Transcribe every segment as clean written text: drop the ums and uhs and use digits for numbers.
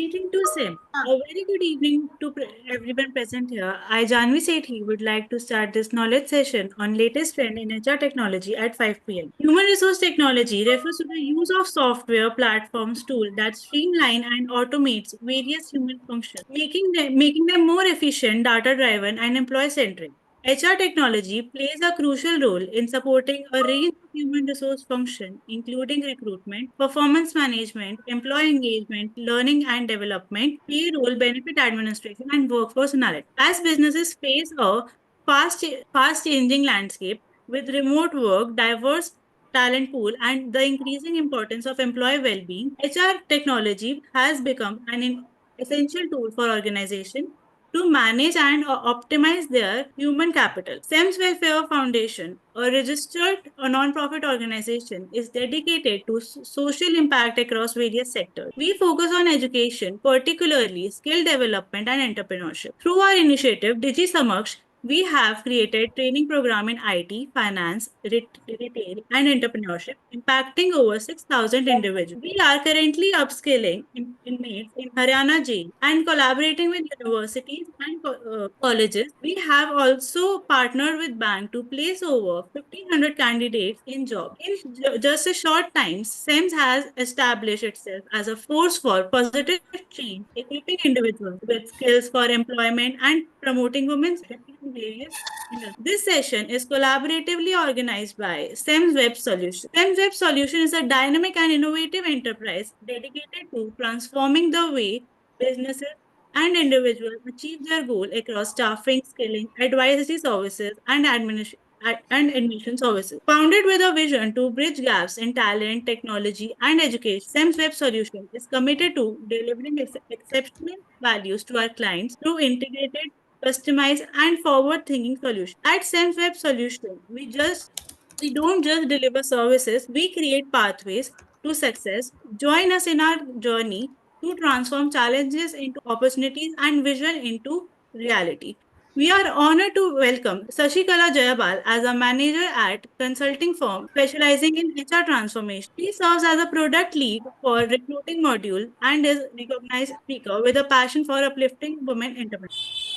greeting to Sim. A very good evening to everyone present here. I, Janvi Sethi, would like to start this knowledge session on latest trend in HR technology at 5 p.m. Human resource technology refers to the use of software, platforms, tools that streamline and automates various human functions, making them more efficient, data-driven, and employee-centric. HR technology plays a crucial role in supporting a range of human resource functions, including recruitment, performance management, employee engagement, learning and development, payroll, benefit administration, and workforce analytics. As businesses face a fast changing landscape with remote work, diverse talent pool, and the increasing importance of employee well being, HR technology has become an essential tool for organization to manage and optimize their human capital. SEMS Welfare Foundation, a registered non-profit organization, is dedicated to social impact across various sectors. We focus on education, particularly skill development and entrepreneurship. Through our initiative, Digi Samaksh, we have created training program in IT, finance, retail, and entrepreneurship, impacting over 6,000 individuals. We are currently upskilling inmates in Haryana jail and collaborating with universities and colleges. We have also partnered with bank to place over 1,500 candidates in jobs. In just a short time, SEMS has established itself as a force for positive change, equipping individuals with skills for employment and promoting women's in various industries. This session is collaboratively organized by SEMS Web Solution. SEMS Web Solution is a dynamic and innovative enterprise dedicated to transforming the way businesses and individuals achieve their goal across staffing, skilling, advisory services, and admission services. Founded with a vision to bridge gaps in talent, technology, and education, SEMS Web Solution is committed to delivering exceptional values to our clients through integrated, customized, and forward-thinking solutions. At SEMS Web Solution, we don't just deliver services, we create pathways to success. Join us in our journey to transform challenges into opportunities and vision into reality. We are honored to welcome Sasikala Jayabal as a manager at consulting firm specializing in HR transformation. She serves as a product lead for recruiting module and is recognized speaker with a passion for uplifting women entrepreneurs.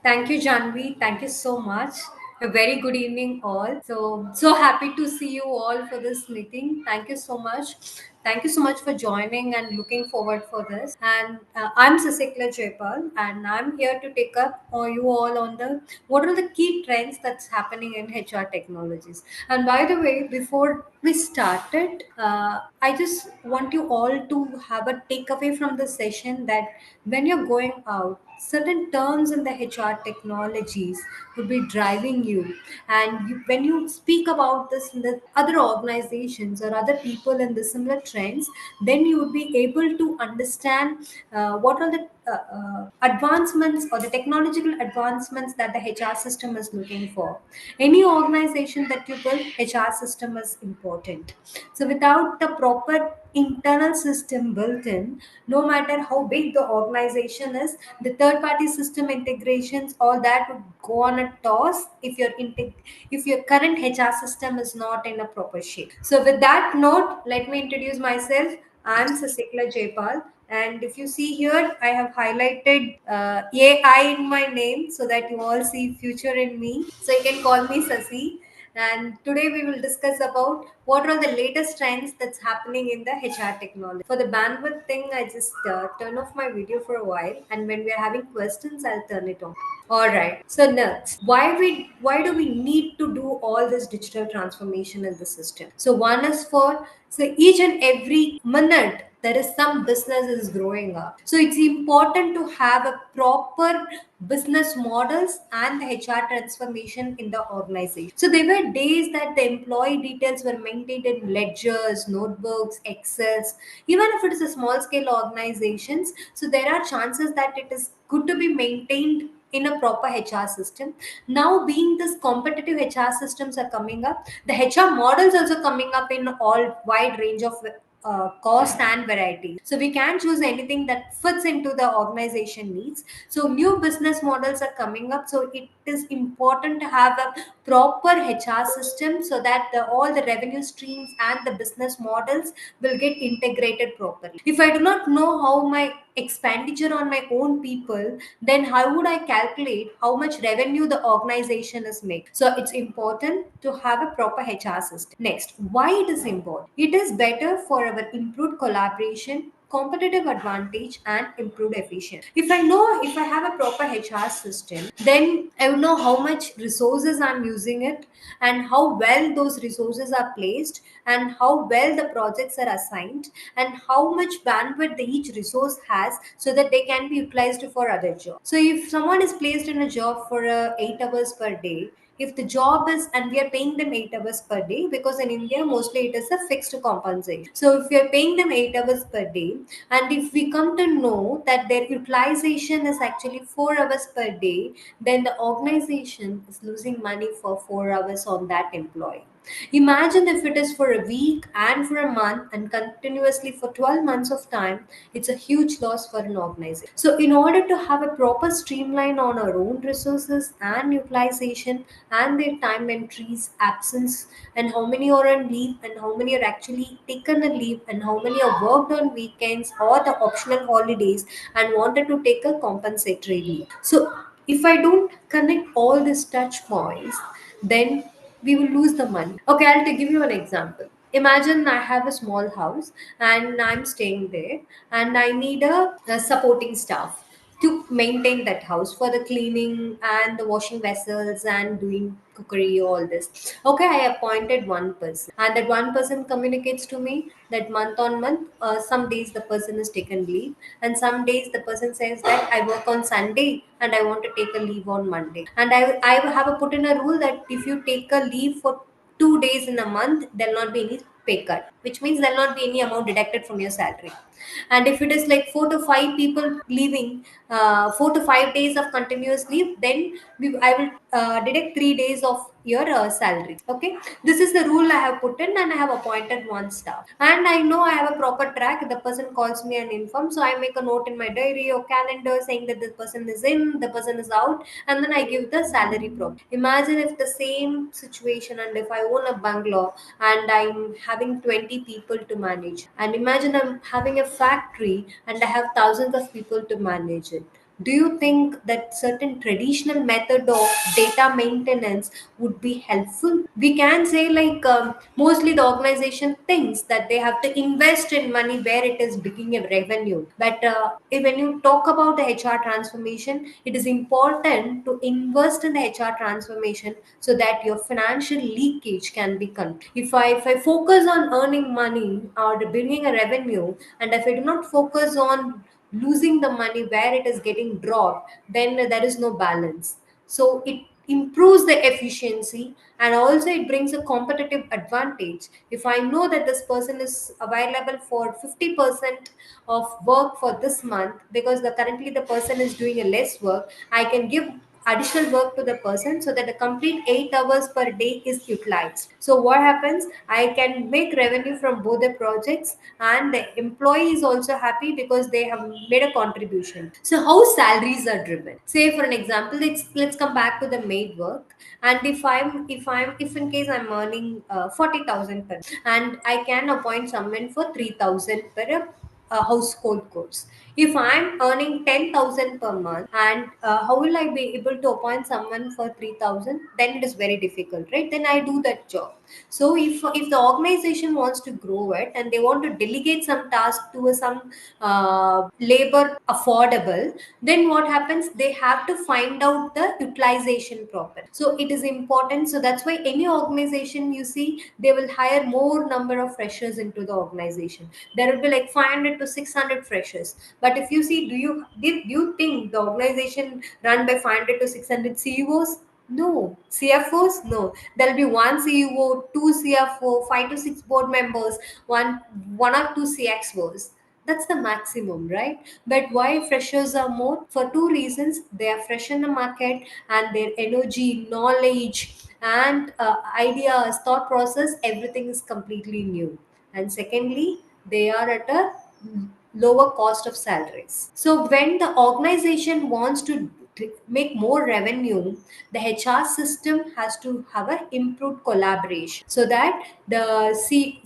Thank you, Janvi. Thank you so much. A very good evening, all. So happy to see you all for this meeting. Thank you so much. Thank you so much for joining and looking forward for this. And I'm Sasikala Jayabal, and I'm here to take up you all on the what are the key trends that's happening in HR technologies. And by the way, before we started, I just want you all to have a takeaway from the session that when you're going out, certain terms in the HR technologies will be driving you. And when you speak about this in the other organizations or other people in the similar trends, then you would be able to understand what are the advancements or the technological advancements that the HR system is looking for. Any organization that you build, HR system is important. So without the proper internal system built in, no matter how big the organization is, the third party system integrations, all that would go on a toss if your current HR system is not in a proper shape. So with that note, let me introduce myself. I'm Sasikala Jayapal, and if you see here, I have highlighted AI in my name so that you all see future in me. So you can call me Sasi. And today we will discuss about what are the latest trends that's happening in the HR technology. For the bandwidth thing, I just turn off my video for a while, and when we are having questions, I'll turn it on. All right. So next, why do we need to do all this digital transformation in the system? So one is for so each and every minute there is some business is growing up. So it's important to have a proper business models and the HR transformation in the organization. So there were days that the employee details were maintained in ledgers, notebooks, Excels, even if it is a small scale organizations. So there are chances that it is good to be maintained in a proper HR system. Now, being this competitive HR systems are coming up, the HR models also coming up in all wide range of cost and variety. So we can choose anything that fits into the organization needs. So new business models are coming up. So it is important to have a proper HR system so that all the revenue streams and the business models will get integrated properly. If I do not know how my expenditure on my own people, then how would I calculate how much revenue the organization is making? So it's important to have a proper HR system. Next, why it is important? It is better for our improved collaboration, competitive advantage, and improved efficiency. If I have a proper HR system, then I would know how much resources I'm using it, and how well those resources are placed, and how well the projects are assigned, and how much bandwidth each resource has, so that they can be utilized for other jobs. So if someone is placed in a job for 8 hours per day, if the job is, and we are paying them 8 hours per day, because in India mostly it is a fixed compensation. So if we are paying them 8 hours per day, and if we come to know that their utilization is actually 4 hours per day, then the organization is losing money for 4 hours on that employee. Imagine if it is for a week and for a month and continuously for 12 months of time, it's a huge loss for an organization. So, in order to have a proper streamline on our own resources and utilization and their time entries, absence, and how many are on leave, and how many are actually taken a leave, and how many are worked on weekends or the optional holidays and wanted to take a compensatory leave. So, if I don't connect all these touch points, then we will lose the money. Okay, I'll give you an example. Imagine I have a small house and I'm staying there, and I need a supporting staff to maintain that house for the cleaning and the washing vessels and doing cookery, all this. Okay, I appointed one person, and that one person communicates to me that month on month, some days the person is taken leave, and some days the person says that I work on Sunday and I want to take a leave on Monday. And I have a put in a rule that if you take a leave for 2 days in a month, there'll not be any pay cut, which means there'll not be any amount deducted from your salary. And if it is like 4 to 5 people leaving, 4 to 5 days of continuous leave, then I will deduct 3 days of your salary. Okay, this is the rule I have put in, and I have appointed one staff. And I know I have a proper track. The person calls me and informs, so I make a note in my diary or calendar saying that this person is in, the person is out, and then I give the salary prop. Imagine if the same situation, and if I own a bungalow and I'm having 20 people to manage, and imagine I'm having a factory and I have thousands of people to manage it. Do you think that certain traditional method of data maintenance would be helpful? We can say like mostly the organization thinks that they have to invest in money where it is bringing a revenue. But when you talk about the HR transformation, it is important to invest in the HR transformation so that your financial leakage can be controlled. If I focus on earning money or bringing a revenue, and if I do not focus on losing the money where it is getting dropped, then there is no balance. So it improves the efficiency, and also it brings a competitive advantage. If I know that this person is available for 50% of work for this month, because currently the person is doing a less work, I can give additional work to the person so that the complete 8 hours per day is utilized. So what happens, I can make revenue from both the projects, and the employee is also happy because they have made a contribution. So how salaries are driven? Say for an example, let's come back to the maid work. And if in case I'm earning 40,000 per, and I can appoint someone for 3,000 per household course. If I'm earning 10,000 per month, and how will I be able to appoint someone for 3,000? Then it is very difficult, right? Then I do that job. So if the organization wants to grow it and they want to delegate some task to some labor affordable, then what happens? They have to find out the utilization proper. So it is important. So that's why any organization you see, they will hire more number of freshers into the organization. There will be like 500 to 600 freshers. But if you see, did you think the organization run by 500 to 600 CEOs? No. CFOs? No. There'll be one CEO, two CFO, 5 to 6 board members, one or two CXOs. That's the maximum, right? But why freshers are more? For two reasons. They are fresh in the market, and their energy, knowledge, and ideas, thought process, everything is completely new. And secondly, they are at a lower cost of salaries. So when the organization wants to make more revenue, the HR system has to have a improved collaboration, so that the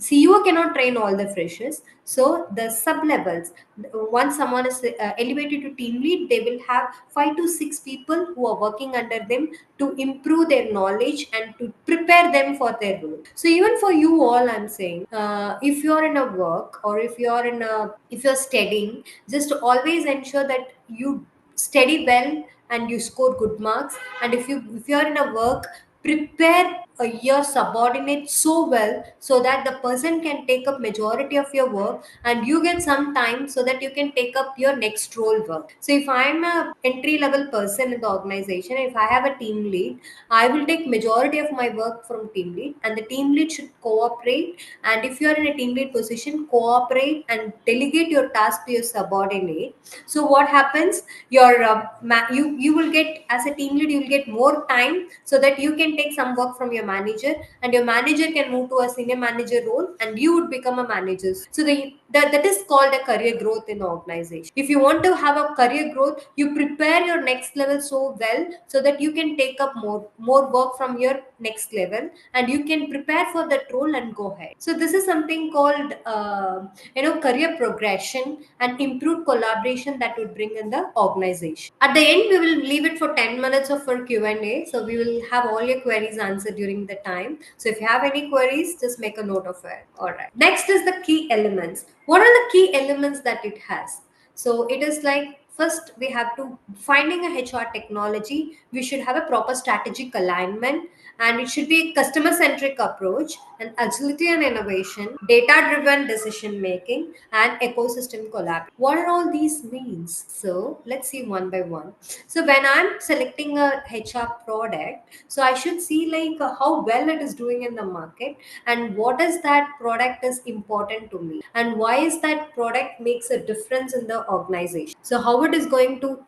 CEO cannot train all the freshers. So the sub levels, once someone is elevated to team lead, they will have 5 to 6 people who are working under them to improve their knowledge and to prepare them for their role. So even for you all, I'm saying, if you're in a work, or if you're studying, just always ensure that you study well and you score good marks. And if you're in a work, prepare your subordinate so well, so that the person can take up majority of your work, and you get some time so that you can take up your next role work. So if I'm a entry level person in the organization, if I have a team lead, I will take majority of my work from team lead, and the team lead should cooperate. And if you are in a team lead position, cooperate and delegate your task to your subordinate. So what happens, you will get, as a team lead, you will get more time, so that you can take some work from your manager, and your manager can move to a senior manager role, and you would become a manager. So that is called a career growth in the organization. If you want to have a career growth, you prepare your next level so well, so that you can take up more work from your next level, and you can prepare for that role and go ahead. So this is something called career progression and improved collaboration that would bring in the organization. At the end, we will leave it for 10 minutes of for Q&A. So we will have all your queries answered during the time. So if you have any queries, just make a note of it. All right. Next is the key elements. What are the key elements that it has? So it is like, first we have to finding a HR technology. We should have a proper strategic alignment, and it should be a customer centric approach, and agility and innovation, data driven decision making, and ecosystem collaboration. What are all these means? So let's see one by one. So when I'm selecting a HR product, so I should see like how well it is doing in the market, and what is that product is important to me, and why is that product makes a difference in the organization. So how it is going to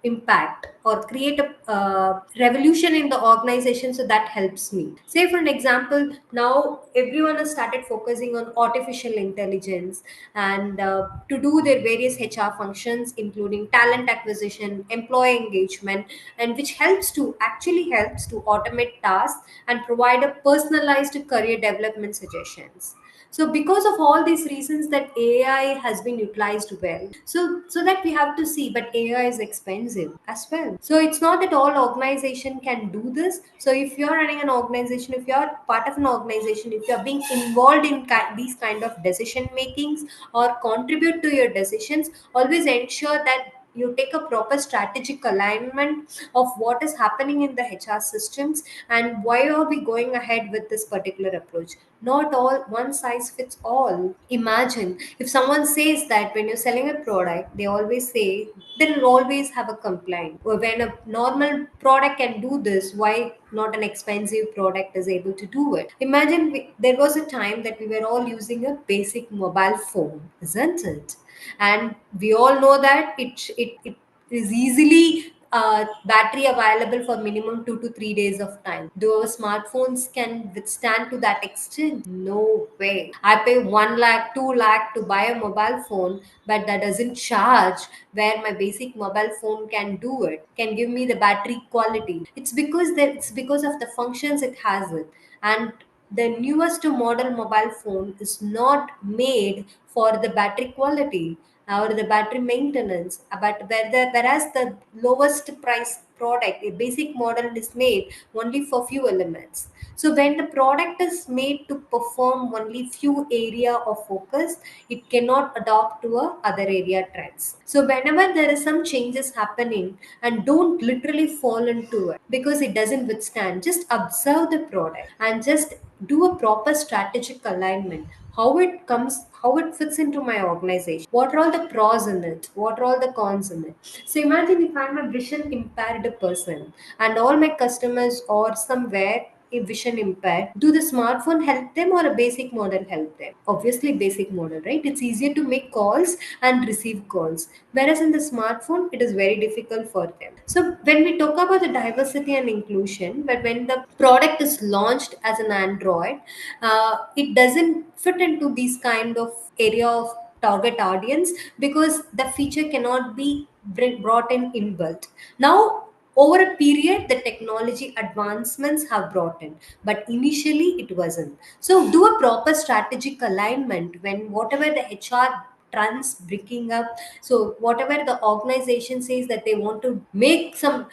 impact or create a revolution in the organization. So that helps me. Say for an example, now everyone has started focusing on artificial intelligence, and to do their various HR functions, including talent acquisition, employee engagement, and which helps to automate tasks and provide a personalized career development suggestions. So because of all these reasons, that AI has been utilized well. So that we have to see, but AI is expensive as well. So it's not that all organization can do this. So if you're running an organization, if you're part of an organization, if you're being involved in these kind of decision makings or contribute to your decisions, always ensure that you take a proper strategic alignment of what is happening in the HR systems, and why are we going ahead with this particular approach. Not all one size fits all. Imagine if someone says that when you're selling a product, they always say they'll always have a complaint. Or when a normal product can do this, why not an expensive product is able to do it? Imagine there was a time that we were all using a basic mobile phone, isn't it? And we all know that it is easily battery available for minimum 2 to 3 days of time. Do our smartphones can withstand to that extent? No way. I pay 1 lakh, 2 lakh to buy a mobile phone, but that doesn't charge. Where my basic mobile phone can do it, can give me the battery quality. It's because of the functions it has it. And the newest model mobile phone is not made for the battery quality or the battery maintenance, but whereas the lowest price product, a basic model, is made only for few elements. So when the product is made to perform only few area of focus, it cannot adopt to a other area trends. So whenever there is some changes happening, and don't literally fall into it because it doesn't withstand, just observe the product and just do a proper strategic alignment. How it fits into my organization, what are all the pros in it, what are all the cons in it. So imagine if I'm a vision impaired person, and all my customers are somewhere a vision impaired. Do the smartphone help them or a basic model help them? Obviously basic model, right? It's easier to make calls and receive calls, whereas in the smartphone it is very difficult for them. So when we talk about the diversity and inclusion, but when the product is launched as an Android, it doesn't fit into these kind of area of target audience, because the feature cannot be brought in inbuilt. Now Over a period, the technology advancements have brought in, but initially it wasn't. So do a proper strategic alignment when whatever the HR trends breaking up. So whatever the organization says that they want to make some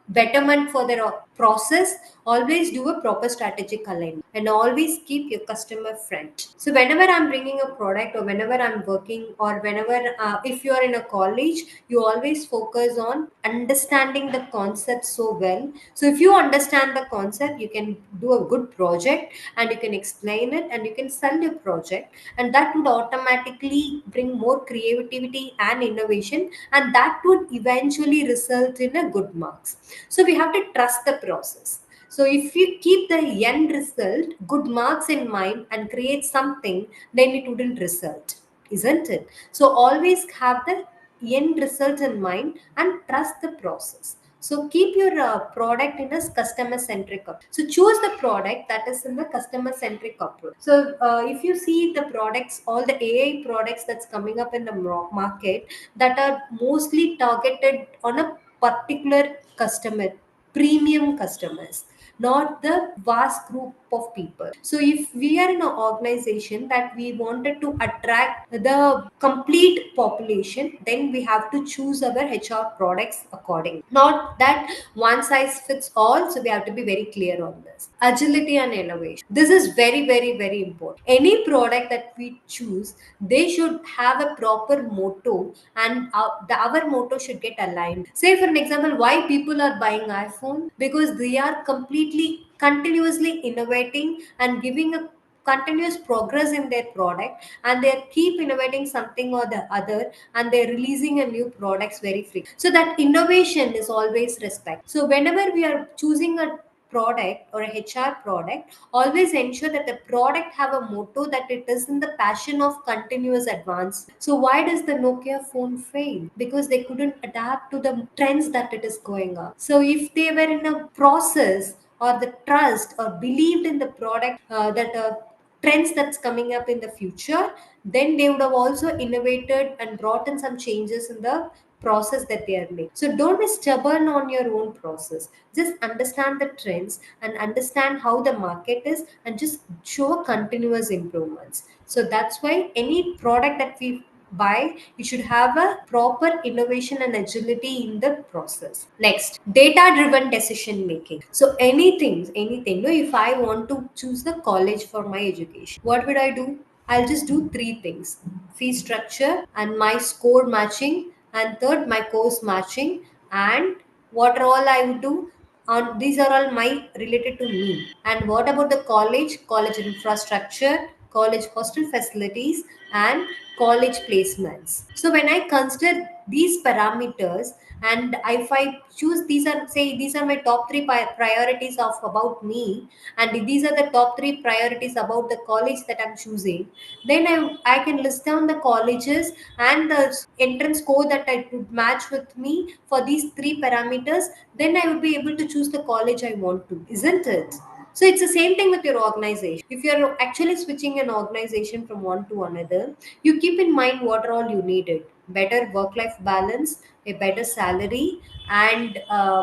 betterment for their process, always do a proper strategic alignment and always keep your customer front. So whenever I'm bringing a product, or whenever I'm working, or whenever if you are in a college, you always focus on understanding the concept so well. So if you understand the concept, you can do a good project, and you can explain it, and you can sell your project, and that would automatically bring more creativity and innovation, and that would eventually result in a good marks. So we have to trust the process. So if you keep the end result, good marks in mind, and create something, then it wouldn't result, isn't it? So always have the end result in mind and trust the process. So keep your product in a customer centric approach. So choose the product that is in the customer centric approach. So if you see the products, all the AI products that's coming up in the market, that are mostly targeted on a particular customer, premium customers, not the vast group of people. So if we are in an organization that we wanted to attract the complete population, then we have to choose our HR products accordingly, not that one size fits all. So we have to be very clear on this. Agility and innovation, this is very, very, very important. Any product that we choose, they should have a proper motto, and our motto should get aligned. Say for an example, why people are buying iPhone? Because they are completely continuously innovating and giving a continuous progress in their product, and they keep innovating something or the other, and they're releasing a new products very free. So that innovation is always respect. So whenever we are choosing a product or a HR product, always ensure that the product have a motto that it is in the passion of continuous advancement. So why does the Nokia phone fail? Because they couldn't adapt to the trends that it is going on. So if they were in a process, or the trust or believed in the product, that trends that's coming up in the future, then they would have also innovated and brought in some changes in the process that they are making. So don't be stubborn on your own process. Just understand the trends and understand how the market is, and just show continuous improvements. So that's why any product that we buy, you should have a proper innovation and agility in the process. Next, data driven decision making. So anything, no, if I want to choose the college for my education, what would I do? I'll just do three things: fee structure, and my score matching, and third, my course matching, and what all I would do on these are all my related to me. And what about the college infrastructure, college hostel facilities, and college placements? So when I consider these parameters, and if I choose, these are, say, these are my top three priorities of about me, and these are the top three priorities about the college that I'm choosing, then I can list down the colleges and the entrance score that I would match with me for these three parameters. Then I would be able to choose the college I want to, isn't it? So it's the same thing with your organization. If you're actually switching an organization from one to another, you keep in mind what are all you needed: better work-life balance, a better salary, and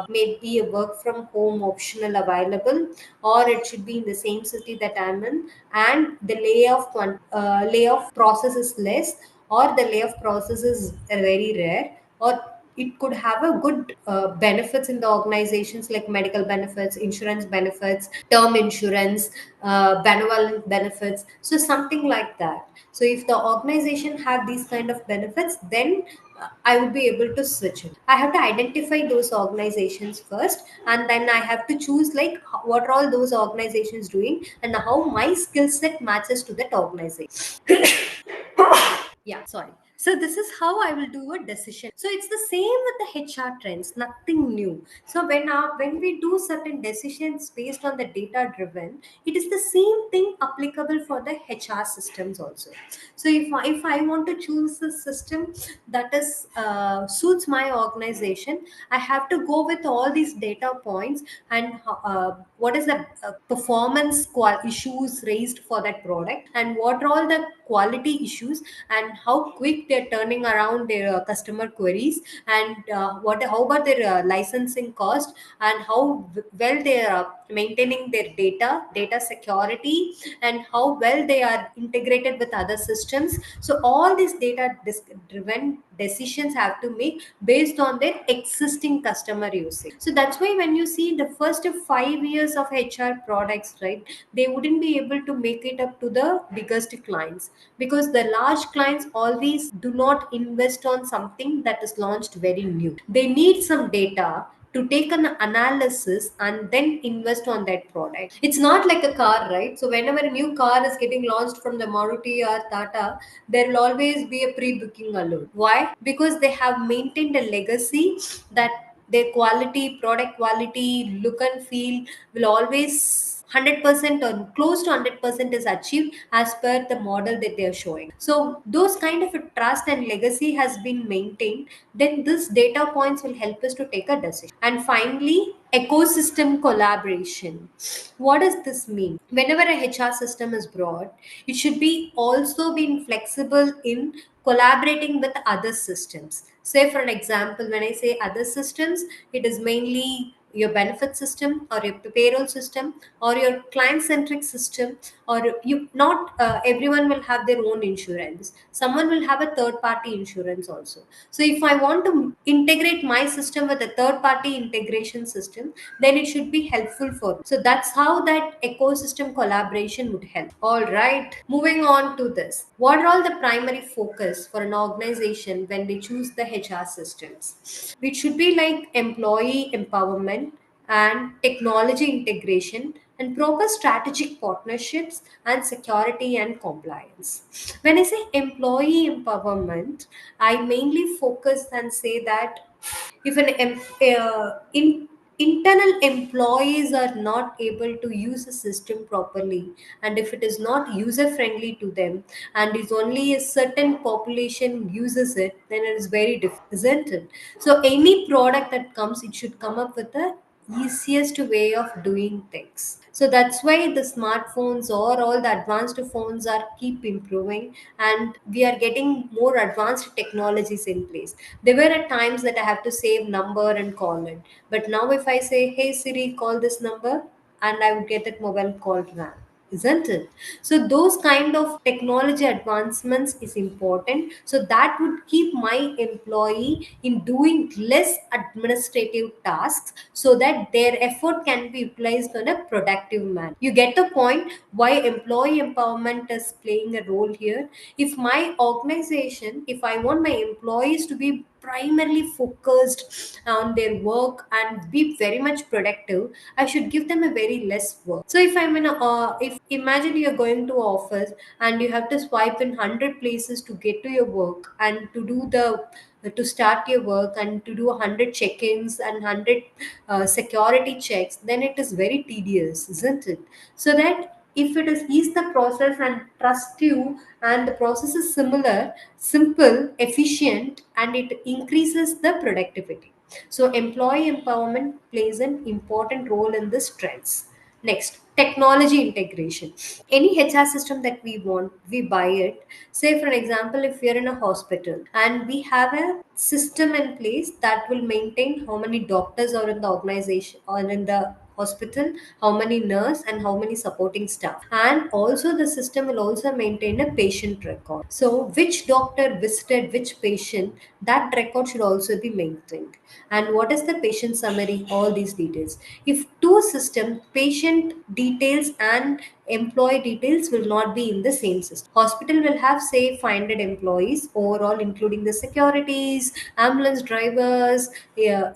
maybe a work from home optional available, or it should be in the same city that I'm in, and the layoff process is less, or the layoff process is very rare, or it could have a good benefits in the organizations, like medical benefits, insurance benefits, term insurance, benevolent benefits, so something like that. So if the organization have these kind of benefits, then I would be able to switch it. I have to identify those organizations first, and then I have to choose, like, what are all those organizations doing, and how my skill set matches to that organization. Yeah, sorry. So this is how I will do a decision. So it's the same with the HR trends, nothing new. So when we do certain decisions based on the data driven, it is the same thing applicable for the HR systems also. So if I want to choose a system that is suits my organization, I have to go with all these data points, and what is the performance issues raised for that product, and what are all the quality issues, and how quick they're turning around their customer queries, and what how about their licensing cost, and how well they are maintaining their data security, and how well they are integrated with other systems. So all these data driven decisions have to make based on their existing customer usage. So that's why when you see the first 5 years of HR products, right, they wouldn't be able to make it up to the biggest clients, because the large clients always do not invest on something that is launched very new. They need some data to take an analysis and then invest on that product. It's not like a car, right? So whenever a new car is getting launched from the Maruti or Tata, there will always be a pre-booking alert. Why? Because they have maintained a legacy that their quality, product quality, look and feel will always 100% or close to 100% is achieved as per the model that they are showing. So those kind of a trust and legacy has been maintained, then this data points will help us to take a decision. And finally, ecosystem collaboration. What does this mean? Whenever a HR system is brought, it should be also being flexible in collaborating with other systems. Say for an example, when I say other systems, it is mainly your benefit system or your payroll system or your client centric system, or you not everyone will have their own insurance, someone will have a third party insurance also. So if I want to integrate my system with a third party integration system, then it should be helpful for me. So that's how that ecosystem collaboration would help. All right, moving on to this. What are all the primary focus for an organization when they choose the HR systems? It should be like employee empowerment and technology integration and proper strategic partnerships and security and compliance. When I say employee empowerment, I mainly focus and say that if internal employees are not able to use a system properly, and if it is not user friendly to them, and is only a certain population uses it, then it is very difficult, isn't it? So any product that comes, it should come up with the easiest way of doing things. So that's why the smartphones or all the advanced phones are keep improving, and we are getting more advanced technologies in place. There were at times that I have to save number and call it, but now if I say, hey Siri, call this number, and I would get that mobile call ran, isn't it? So those kind of technology advancements is important, so that would keep my employee in doing less administrative tasks, so that their effort can be utilized on a productive manner. You get the point why employee empowerment is playing a role here. If my organization, if I want my employees to be primarily focused on their work and be very much productive, I should give them a very less work. So if I'm in a if imagine you're going to office and you have to swipe in 100 places to get to your work and to do the to start your work and to do 100 check-ins and 100 security checks, then it is very tedious, isn't it? So that if it is ease the process and trust you, and the process is similar, simple, efficient, and it increases the productivity. So employee empowerment plays an important role in this trends. Next, technology integration. Any HR system that we want, we buy it. Say for an example, if we are in a hospital and we have a system in place that will maintain how many doctors are in the organization or in the hospital, how many nurse and how many supporting staff, and also the system will also maintain a patient record. So which doctor visited which patient, that record should also be maintained. And what is the patient summary, all these details. If two system, patient details and employee details will not be in the same system. Hospital will have say 500 employees overall, including the securities, ambulance drivers, ER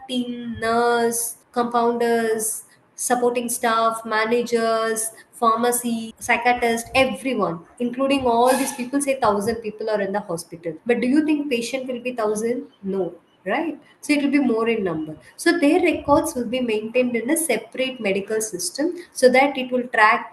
team, nurse, compounders, supporting staff, managers, pharmacy, psychiatrist, everyone, including all these people. Say 1,000 people are in the hospital. But do you think patient will be 1,000? No. right? So it will be more in number. So their records will be maintained in a separate medical system, so that it will track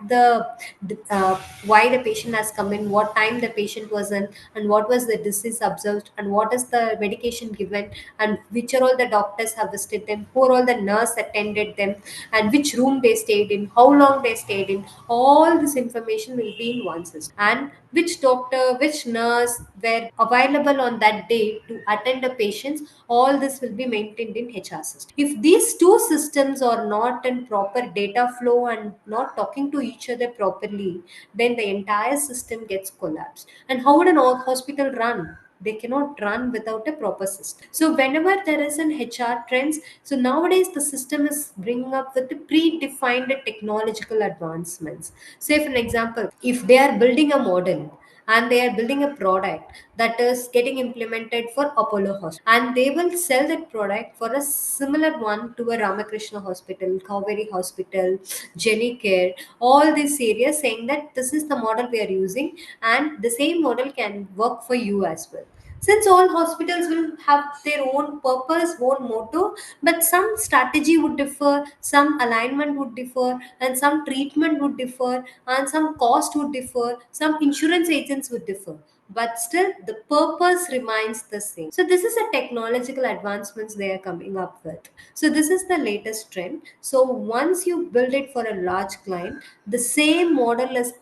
why the patient has come in, what time the patient was in, and what was the disease observed, and what is the medication given, and which are all the doctors have visited them, who are all the nurse attended them, and which room they stayed in, how long they stayed in. All this information will be in one system, and which doctor, which nurse were available on that day to attend the patients. All this will be maintained in HR system. If these two systems are not in proper data flow and not talking to each other properly, then the entire system gets collapsed. And how would an hospital run? They cannot run without a proper system. So whenever there is an HR trends, so nowadays the system is bringing up with the predefined technological advancements. Say for an example, if they are building a model and they are building a product that is getting implemented for Apollo Hospital, and they will sell that product for a similar one to a Ramakrishna Hospital, Kaveri Hospital, Jenny Care, all these areas, saying that this is the model we are using, and the same model can work for you as well. Since all hospitals will have their own purpose, own motto, but some strategy would differ, some alignment would differ, and some treatment would differ, and some cost would differ, some insurance agents would differ, but still the purpose remains the same. So this is a technological advancements they are coming up with. So this is the latest trend. So once you build it for a large client, the same model is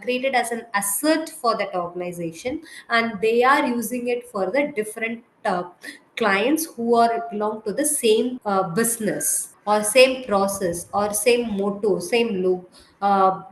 created as an asset for that organization, and they are using it for the different clients who are belong to the same business or same process or same motto, same loop,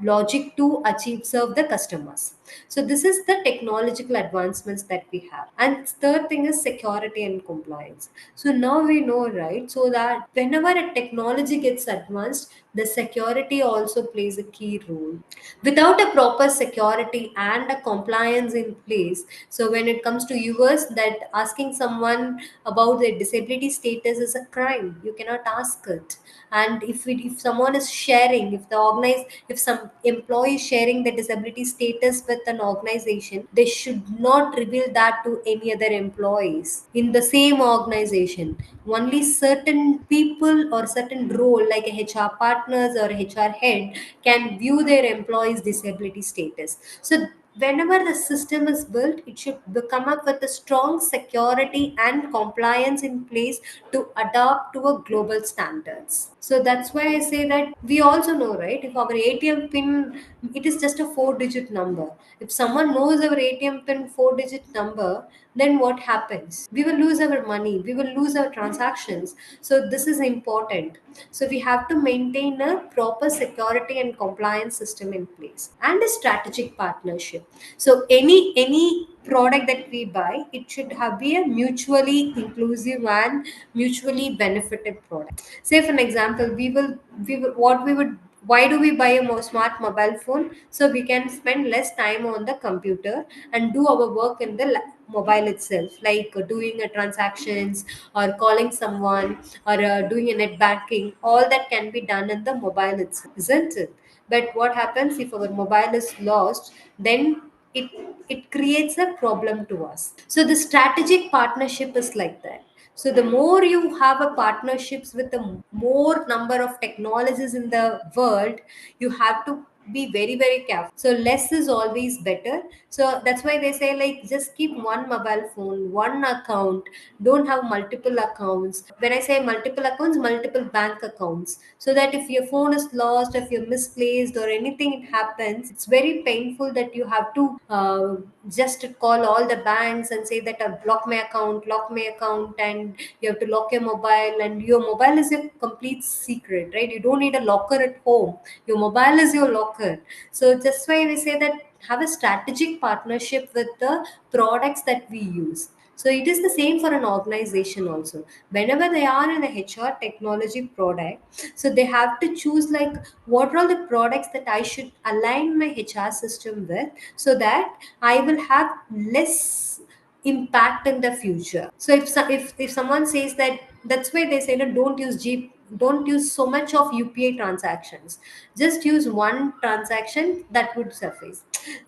logic to achieve serve the customers. So this is the technological advancements that we have. And third thing is security and compliance. So now we know, right? So that whenever a technology gets advanced, the security also plays a key role. Without a proper security and a compliance in place, so when it comes to us, that asking someone about their disability status is a crime. You cannot ask it. And if someone is sharing, if some employee is sharing the disability status with an organization, they should not reveal that to any other employees in the same organization. Only certain people or certain role like a HR partners or HR head can view their employees disability status. So whenever the system is built, it should come up with a strong security and compliance in place to adapt to a global standards. So that's why I say that we also know, right? If our ATM pin, it is just a 4-digit number. If someone knows our ATM pin 4-digit number, then what happens? We will lose our money, we will lose our transactions. So this is important. So we have to maintain a proper security and compliance system in place, and a strategic partnership. So any product that we buy, it should have be a mutually inclusive and mutually benefited product. Say for an example, we will what we would why do we buy a more smart mobile phone? So we can spend less time on the computer and do our work in the mobile itself, like doing a transactions or calling someone or doing a net banking. All that can be done in the mobile itself, isn't it? But what happens if our mobile is lost? Then it it creates a problem to us. So the strategic partnership is like that. So the more you have a partnerships with the more number of technologies in the world, you have to be very very careful. So less is always better. So that's why they say, like, just keep one mobile phone, one account. Don't have multiple accounts. When I say multiple accounts, multiple bank accounts, so that if your phone is lost, if you're misplaced or anything it happens, it's very painful that you have to just call all the banks and say that block my account, and you have to lock your mobile, and your mobile is a complete secret, right? You don't need a locker at home. Your mobile is your locker. So that's why we say that have a strategic partnership with the products that we use. So it is the same for an organization also. Whenever they are in a HR technology product, so they have to choose, like, what are all the products that I should align my HR system with, so that I will have less impact in the future. So if someone says that, that's why they say that don't use so much of UPI transactions. Just use one transaction, that would suffice.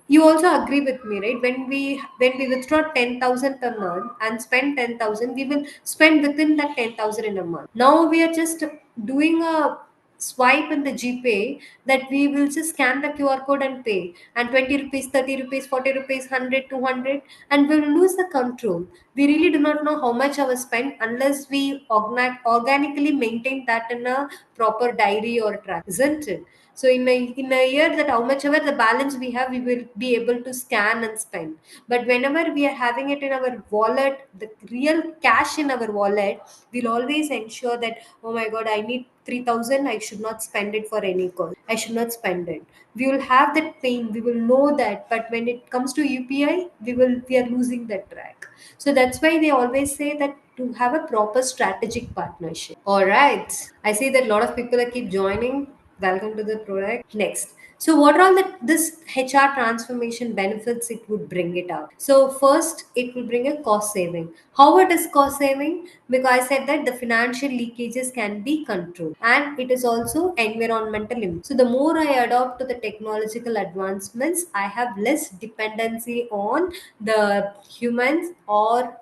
You also agree with me, right? When we withdraw 10,000 per month and spend 10,000, we will spend within that 10,000 in a month. Now we are just doing a swipe in the GPay, that we will just scan the QR code and pay, and 20 rupees, 30 rupees, 40 rupees, 100, 200, and we will lose the control. We really do not know how much our spent unless we organically maintain that in a proper diary or track, isn't it? So in a year, that how much ever the balance we have, we will be able to scan and spend. But whenever we are having it in our wallet, the real cash in our wallet, we'll always ensure that, oh my god, I need 3,000, I should not spend it for any cause, I should not spend it. We will have that pain, we will know that. But when it comes to UPI, we are losing that track. So that's why they always say that to have a proper strategic partnership. All right. I see that a lot of people are keep joining. Welcome to the product. Next. So what are all this HR transformation benefits it would bring it out? So first, it will bring a cost saving. How it is cost saving? Because I said that the financial leakages can be controlled, and it is also environmental impact. So the more I adopt to the technological advancements, I have less dependency on the humans or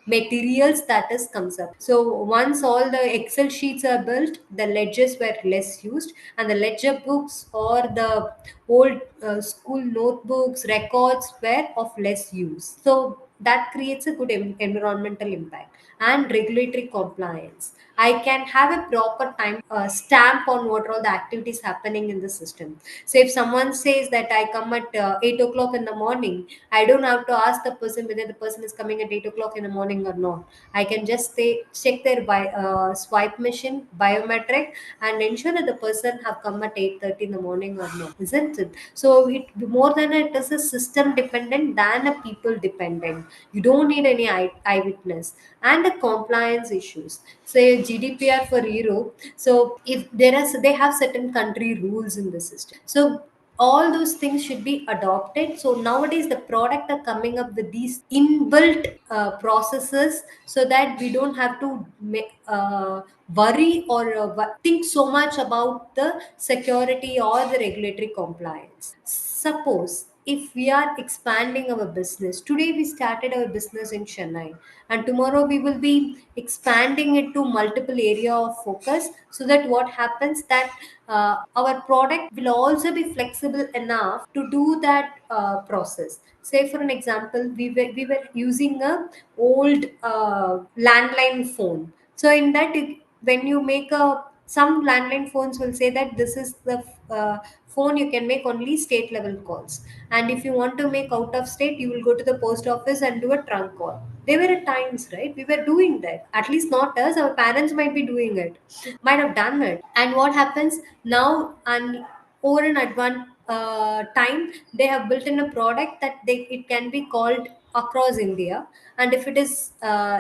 materials that is comes up. So once all the Excel sheets are built, the ledgers were less used, and the ledger books or the old school notebooks records were of less use. So that creates a good environmental impact and regulatory compliance. I can have a proper time stamp on what are all the activities happening in the system. So if someone says that I come at 8 o'clock in the morning, I don't have to ask the person whether the person is coming at 8 o'clock in the morning or not. I can just check their swipe machine, biometric, and ensure that the person have come at 8:30 in the morning or not, isn't it? So it more than it is a system dependent than a people dependent. You don't need any eyewitness. And the compliance issues. Say GDPR for Europe. So if they have certain country rules in the system. So all those things should be adopted. So nowadays the product are coming up with these inbuilt processes, so that we don't have to worry or think so much about the security or the regulatory compliance. Suppose if we are expanding our business, today we started our business in Chennai, and tomorrow we will be expanding it to multiple area of focus, so that what happens that our product will also be flexible enough to do that process. Say for an example, we were using a old landline phone. So in that, when you make a some landline phones will say that this is the phone you can make only state level calls, and if you want to make out of state, you will go to the post office and do a trunk call. There were times, right, we were doing that. At least not us, our parents might be doing it, might have done it. And what happens now, and over an advanced time, they have built in a product that it can be called across India. And if it is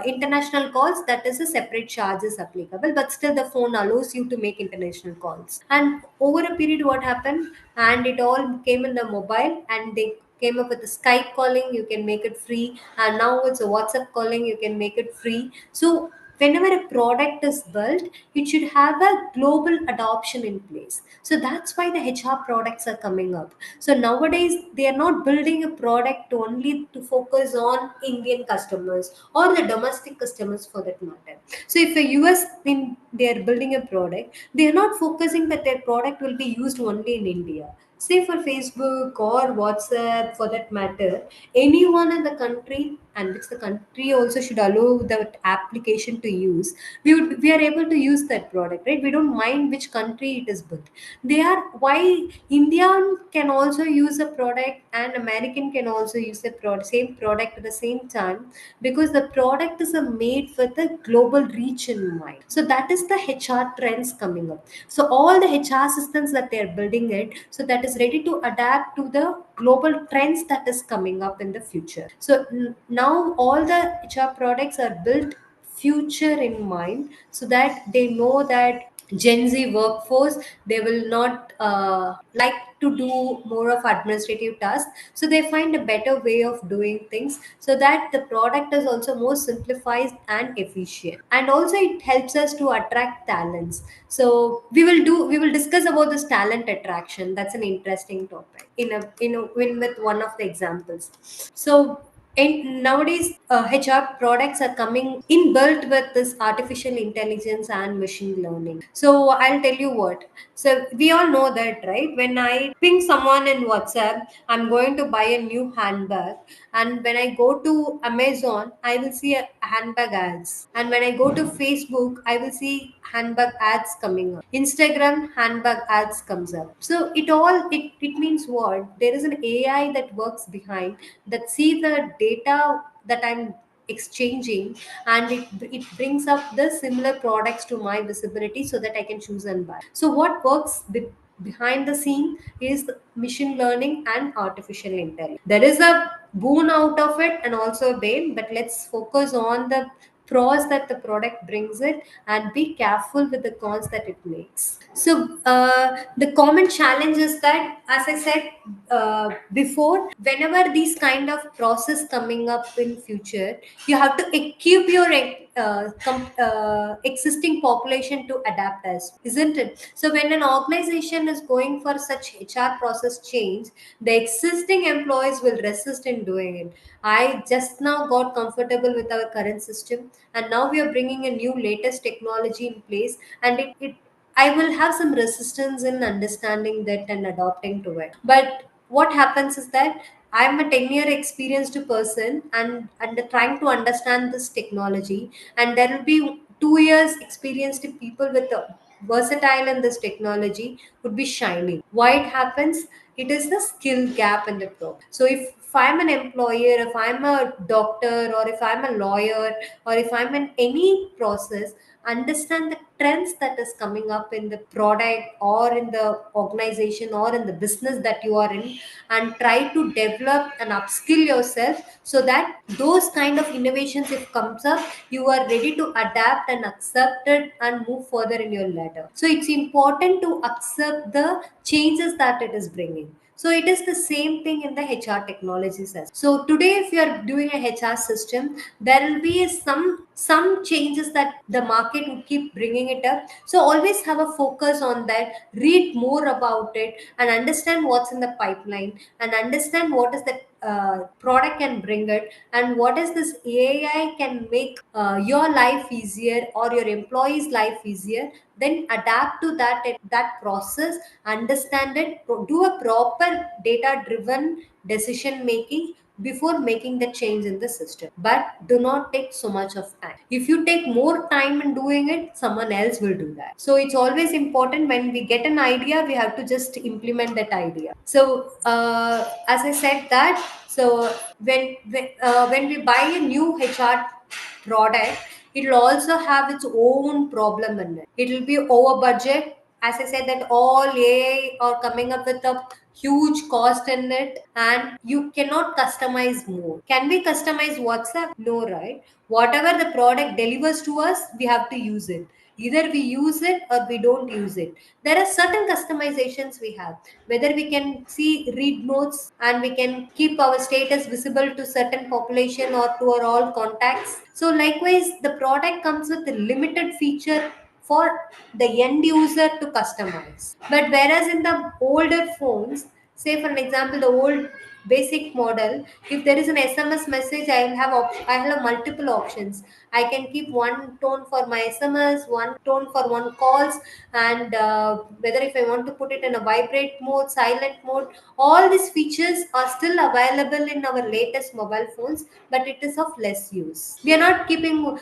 international calls, that is a separate charge is applicable, but still the phone allows you to make international calls. And over a period, what happened, and it all came in the mobile, and they came up with the Skype calling, you can make it free, and now it's a WhatsApp calling, you can make it free. So whenever a product is built, it should have a global adoption in place. So that's why the HR products are coming up. So nowadays they are not building a product only to focus on Indian customers or the domestic customers for that matter. So if a US in they are building a product, they are not focusing that their product will be used only in India. Say for Facebook or WhatsApp for that matter, anyone in the country, and which the country also should allow that application to use, we are able to use that product, right? We don't mind which country it is built. They are why Indian can also use a product and American can also use the same product at the same time, because the product is made with a global reach in mind. So that is the HR trends coming up. So all the HR systems that they are building it, so that is ready to adapt to the global trends that is coming up in the future. So now all the HR products are built future in mind, so that they know that Gen Z workforce, they will not like to do more of administrative tasks. So they find a better way of doing things so that the product is also more simplified and efficient. And also it helps us to attract talents. So we will discuss about this talent attraction. That's an interesting topic with one of the examples. So and nowadays, HR products are coming inbuilt with this artificial intelligence and machine learning. So I'll tell you what. So we all know that, right? When I ping someone in WhatsApp, I'm going to buy a new handbag, and when I go to Amazon, I will see a handbag ads, and when I go to Facebook, I will see handbag ads coming up. Instagram, handbag ads comes up. So it means what? There is an AI that works behind that see the data that I'm exchanging, and it brings up the similar products to my visibility so that I can choose and buy. So what works behind the scene is machine learning and artificial intelligence. There is a boon out of it and also a bane, but let's focus on the pros that the product brings it and be careful with the cons that it makes. So the common challenge is that, as I said before, whenever these kind of process coming up in future, you have to equip your existing population to adapt as, isn't it? So when an organization is going for such HR process change, the existing employees will resist in doing it. I just now got comfortable with our current system, and now we are bringing a new latest technology in place, and it I will have some resistance in understanding that and adopting to it. But what happens is that I'm a 10-year experienced person, and trying to understand this technology, and there will be 2 years experienced people with versatile in this technology would be shining. Why it happens? It is the skill gap in the program. So if I'm an employer, if I'm a doctor, or if I'm a lawyer, or if I'm in any process, understand the trends that is coming up in the product or in the organization or in the business that you are in, and try to develop and upskill yourself so that those kind of innovations if comes up, you are ready to adapt and accept it and move further in your ladder. So it's important to accept the changes that it is bringing. So it is the same thing in the HR technologies as. So today, if you are doing a HR system, there will be some changes that the market will keep bringing it up. So always have a focus on that. Read more about it and understand what's in the pipeline, and understand what is the product can bring it, and what is this AI can make your life easier or your employees life easier. Then adapt to that process, understand it, do a proper data driven decision making before making the change in the system. But do not take so much of time. If you take more time in doing it, someone else will do that. So it's always important, when we get an idea, we have to just implement that idea. So as I said that, so when we buy a new HR product, it will also have its own problem in it. It will be over budget. As I said, that all AI are coming up with a huge cost in it, and you cannot customize more. Can we customize WhatsApp? No, right? Whatever the product delivers to us, we have to use it. Either we use it or we don't use it. There are certain customizations we have, whether we can see read notes, and we can keep our status visible to certain population or to our all contacts. So likewise, the product comes with a limited feature for the end user to customize. But whereas in the older phones, say for an example, the old basic model, if there is an SMS message, I will have multiple options. I can keep one tone for my SMS, one tone for one calls, and whether if I want to put it in a vibrate mode, silent mode, all these features are still available in our latest mobile phones, but it is of less use. We are not keeping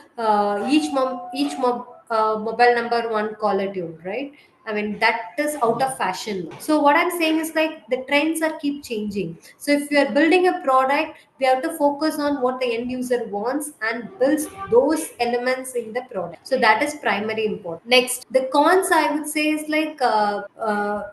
mobile number one caller tune, right? I mean, that is out of fashion now. So what I'm saying is, like, the trends are keep changing. So if we are building a product, we have to focus on what the end user wants and builds those elements in the product. So that is primary important. Next, the cons I would say is, like,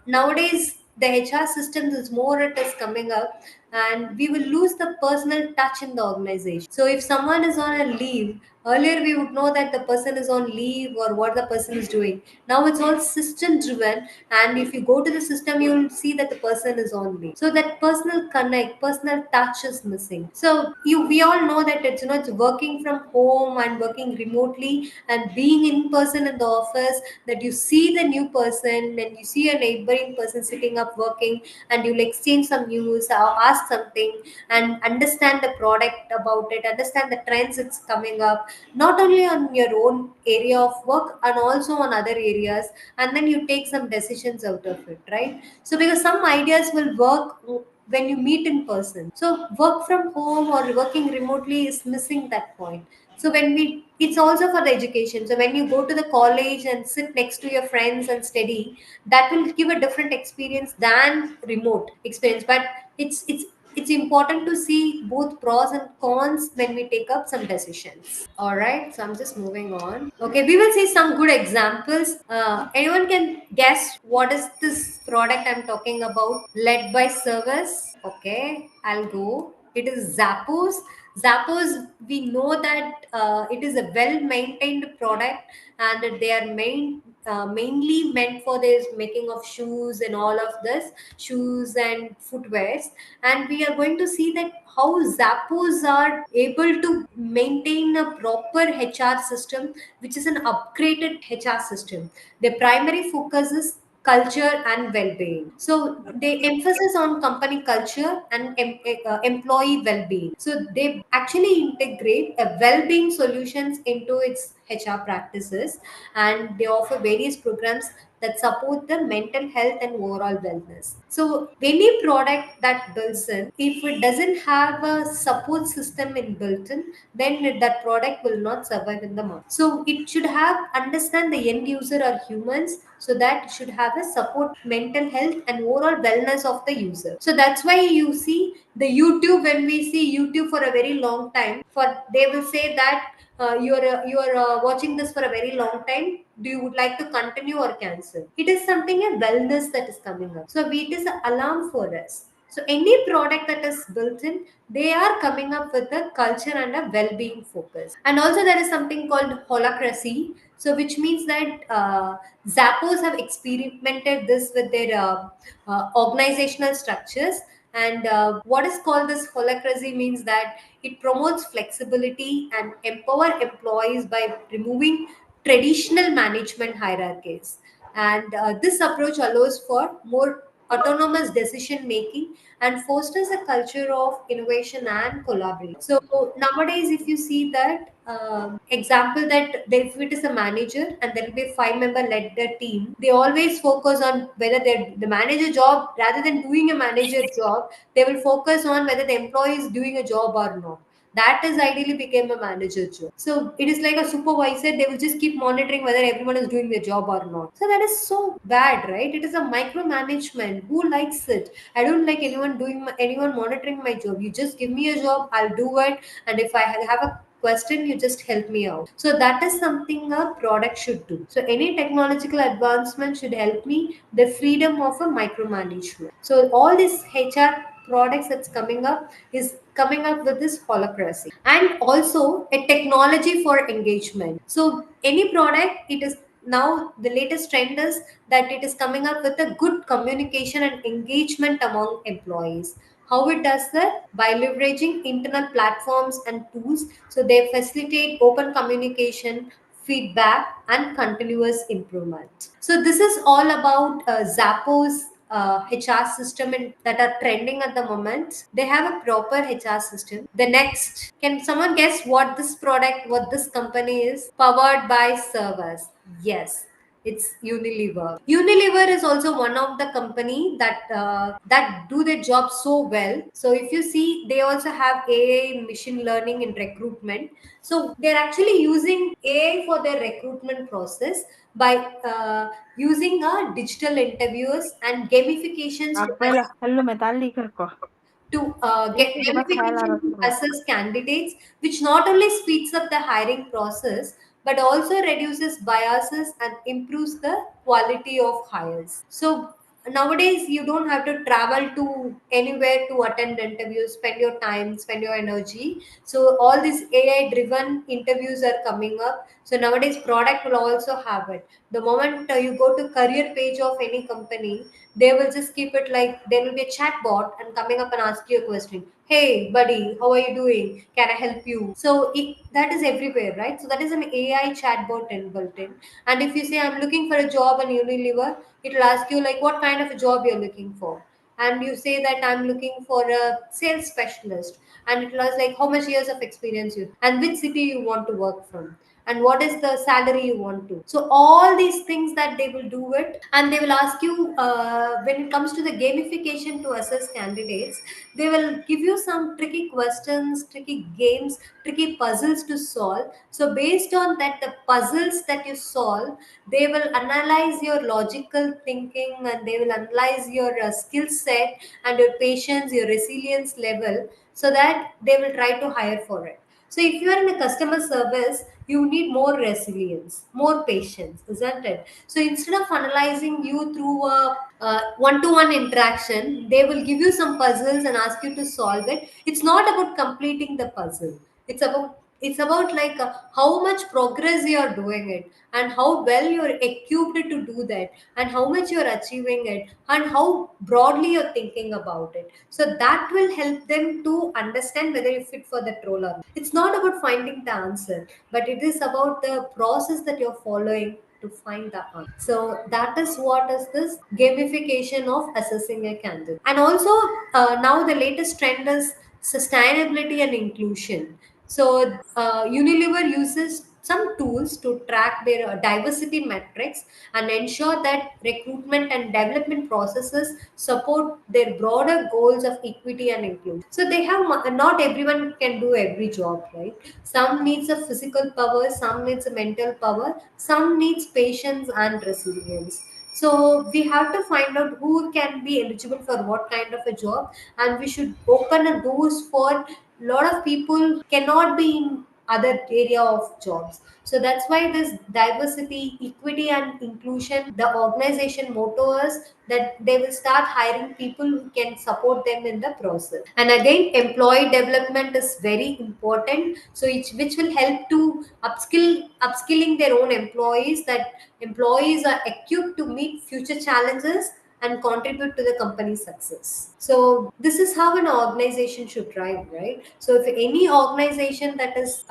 nowadays the HR systems is more it is coming up, and we will lose the personal touch in the organization. So if someone is on a leave, Earlier, we would know that the person is on leave or what the person is doing. Now it's all system driven, and if you go to the system, you'll see that the person is on leave. So that personal connect, personal touch is missing. So we all know that it's working from home and working remotely and being in person in the office, that you see the new person and you see a neighboring person sitting up working, and you'll exchange some news or ask something and understand the product about it, understand the trends it's coming up, not only on your own area of work and also on other areas, and then you take some decisions out of it, right? So because some ideas will work when you meet in person, so work from home or working remotely is missing that point. So when we it's also for the education, so when you go to the college and sit next to your friends and study, that will give a different experience than remote experience. But it's important to see both pros and cons when we take up some decisions. All right, so I'm just moving on. Okay, we will see some good examples. Anyone can guess what is this product I'm talking about? Led by service. Okay, I'll go. It is Zappos. Zappos, we know that it is a well maintained product, and they are mainly meant for this making of shoes and all of this, shoes and footwears. And we are going to see that how Zappos are able to maintain a proper HR system, which is an upgraded HR system. Their primary focus is culture and well-being, so they emphasis on company culture and employee well-being. So they actually integrate a well-being solutions into its HR practices, and they offer various programs that support the mental health and overall wellness. So any product that builds in, if it doesn't have a support system in built in, then that product will not survive in the market. So it should have understand the end user are humans, so that should have a support mental health and overall wellness of the user. So that's why you see the YouTube, when we see YouTube for a very long time, for they will say that you're watching this for a very long time, do you would like to continue or cancel? It is something a wellness that is coming up, so it is an alarm for us. So any product that is built in, they are coming up with a culture and a well-being focus. And also there is something called holacracy, so which means that Zappos have experimented this with their organizational structures. And what is called this holacracy means that it promotes flexibility and empower employees by removing traditional management hierarchies. And this approach allows for more autonomous decision making and fosters a culture of innovation and collaboration. So nowadays, if you see that example, that if it is a manager and there will be a 5 member led the team, they always focus on whether they're the manager job, rather than doing a manager job, they will focus on whether the employee is doing a job or not. That is ideally became a manager job. So it is like a supervisor, they will just keep monitoring whether everyone is doing their job or not. So that is so bad, right? It is a micromanagement. Who likes it? I don't like anyone monitoring my job. You just give me a job, I'll do it, and if I have a question, you just help me out. So that is something a product should do. So any technological advancement should help me the freedom of a micromanagement. So all these HR products that's coming up is coming up with this holacracy, and also a technology for engagement. So any product, it is now the latest trend is that it is coming up with a good communication and engagement among employees. How it does that? By leveraging internal platforms and tools, so they facilitate open communication, feedback, and continuous improvement. So this is all about Zappos HR system that are trending at the moment. They have a proper HR system. The next, can someone guess what this product, what this company is? Powered by servers. Yes, it's Unilever. Unilever is also one of the company that do their job so well. So if you see, they also have AI, machine learning in recruitment. So they're actually using AI for their recruitment process by using digital interviews and gamifications to عقبالي أحل متعلي كركو get إيه اللي بس gamification على to رسول assess candidates, which not only speeds up the hiring process but also reduces biases and improves the quality of hires. So nowadays you don't have to travel to anywhere to attend interviews, spend your time, spend your energy. So all these AI driven interviews are coming up. So nowadays product will also have it. The moment you go to career page of any company, they will just keep it like there will be a chat bot and coming up and ask you a question. Hey buddy, how are you doing, can I help you? So that is everywhere, right? So that is an AI chatbot inbuilt in. And if you say I'm looking for a job in Unilever, it will ask you like what kind of a job you're looking for. And you say that I'm looking for a sales specialist, and it will ask like how much years of experience you and which city you want to work from and what is the salary you want to. So all these things that they will do it, and they will ask you when it comes to the gamification to assess candidates, they will give you some tricky questions, tricky games, tricky puzzles to solve. So based on that, the puzzles that you solve, they will analyze your logical thinking, and they will analyze your skill set and your patience, your resilience level, so that they will try to hire for it. So if you are in a customer service, you need more resilience, more patience, isn't it? So instead of analyzing you through a one-to-one interaction, they will give you some puzzles and ask you to solve it. It's not about completing the puzzle. It's about like how much progress you are doing it, and how well you're equipped to do that, and how much you're achieving it, and how broadly you're thinking about it. So that will help them to understand whether you fit for that role or not. It's not about finding the answer, but it is about the process that you're following to find the answer. So that is what is this gamification of assessing a candidate. And also now the latest trend is sustainability and inclusion. So Unilever uses some tools to track their diversity metrics and ensure that recruitment and development processes support their broader goals of equity and inclusion. So they have not everyone can do every job, right? Some needs a physical power, some needs a mental power, some needs patience and resilience. So we have to find out who can be eligible for what kind of a job, and we should open a doors for lot of people cannot be in other area of jobs. So that's why this diversity, equity and inclusion, the organization motto is that they will start hiring people who can support them in the process. And again, employee development is very important, so which will help to upskilling their own employees, that employees are equipped to meet future challenges and contribute to the company's success. So this is how an organization should drive, right? So if any organization that is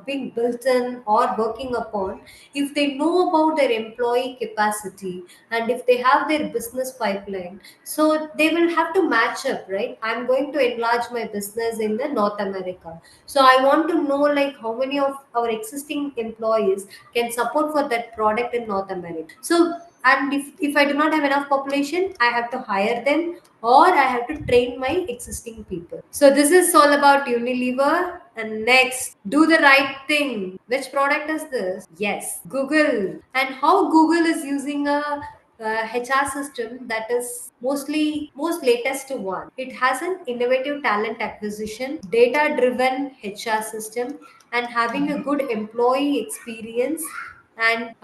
being built in or working upon, if they know about their employee capacity and if they have their business pipeline, so they will have to match up, right? I'm going to enlarge my business in the North America, so I want to know like how many of our existing employees can support for that product in North America. So and if I do not have enough population, I have to hire them or I have to train my existing people. So this is all about Unilever. And next, do the right thing. Which product is this? Yes, Google. And how Google is using a HR system that is most latest one. It has an innovative talent acquisition, data driven HR system, and having a good employee experience. And